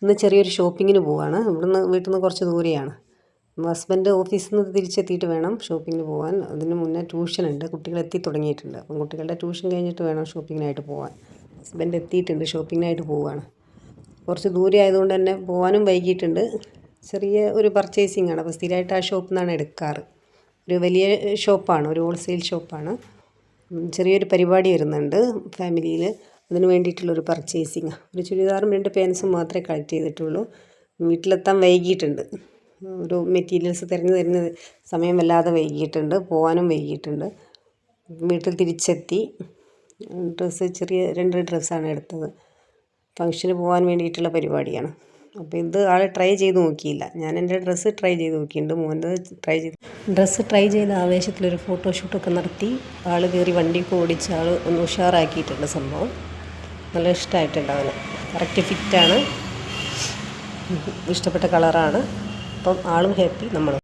ഇന്ന് ചെറിയൊരു ഷോപ്പിങ്ങിന് പോവാണ്. ഇവിടുന്ന് വീട്ടിൽ നിന്ന് കുറച്ച് ദൂരെയാണ്. ഹസ്ബൻഡ് ഓഫീസിൽ നിന്ന് തിരിച്ചെത്തിയിട്ട് വേണം ഷോപ്പിങ്ങിന് പോകാൻ. അതിന് മുന്നേ ട്യൂഷനുണ്ട്, കുട്ടികൾ എത്തി തുടങ്ങിയിട്ടുണ്ട്. അപ്പം കുട്ടികളുടെ ട്യൂഷൻ കഴിഞ്ഞിട്ട് വേണം ഷോപ്പിങ്ങിനായിട്ട് പോകാൻ. ഹസ്ബൻഡ് എത്തിയിട്ടുണ്ട്, ഷോപ്പിങ്ങിനായിട്ട് പോവുകയാണ്. കുറച്ച് ദൂരെ ആയതുകൊണ്ട് തന്നെ പോകാനും വൈകിയിട്ടുണ്ട്. ചെറിയ ഒരു പർച്ചേസിങ് ആണ്. അപ്പോൾ സ്ഥിരമായിട്ട് ആ ഷോപ്പിൽ നിന്നാണ് എടുക്കാറ്. ഒരു വലിയ ഷോപ്പാണ്, ഒരു ഹോൾസെയിൽ ഷോപ്പാണ്. ചെറിയൊരു പരിപാടി വരുന്നുണ്ട് ഫാമിലിയിൽ. അതിന് വേണ്ടിയിട്ടുള്ളൊരു പർച്ചേസിങ്. ഒരു ചുരിദാറും 2 പാൻസും മാത്രമേ കളക്ട് ചെയ്തിട്ടുള്ളൂ. വീട്ടിലെത്താൻ വൈകിയിട്ടുണ്ട്. ഒരു മെറ്റീരിയൽസ് തിരഞ്ഞ് സമയം വല്ലാതെ വൈകിയിട്ടുണ്ട്. പോകാനും വൈകിയിട്ടുണ്ട്. വീട്ടിൽ തിരിച്ചെത്തി. ചെറിയ 2 ഡ്രസ്സാണ് എടുത്തത്. ഫംഗ്ഷന് പോകാൻ വേണ്ടിയിട്ടുള്ള പരിപാടിയാണ്. അപ്പോൾ ഇത് ആൾ ട്രൈ ചെയ്ത് നോക്കിയില്ല. ഞാൻ എൻ്റെ ഡ്രസ്സ് ട്രൈ ചെയ്ത് നോക്കിയിട്ടുണ്ട്. മോൻ്റെ ഡ്രസ്സ് ട്രൈ ചെയ്ത ആവേശത്തിലൊരു ഫോട്ടോഷൂട്ടൊക്കെ നടത്തി ആൾ കയറി വണ്ടിയൊക്കെ ഓടിച്ച് ആൾ ഒന്ന് ഉഷാറാക്കിയിട്ടുണ്ട്. സംഭവം നല്ല ഇഷ്ടമായിട്ടുണ്ട് അവന്. കറക്റ്റ് ഫിറ്റാണ്, ഇഷ്ടപ്പെട്ട കളറാണ്. അപ്പം ആളും ഹാപ്പി, നമ്മളും.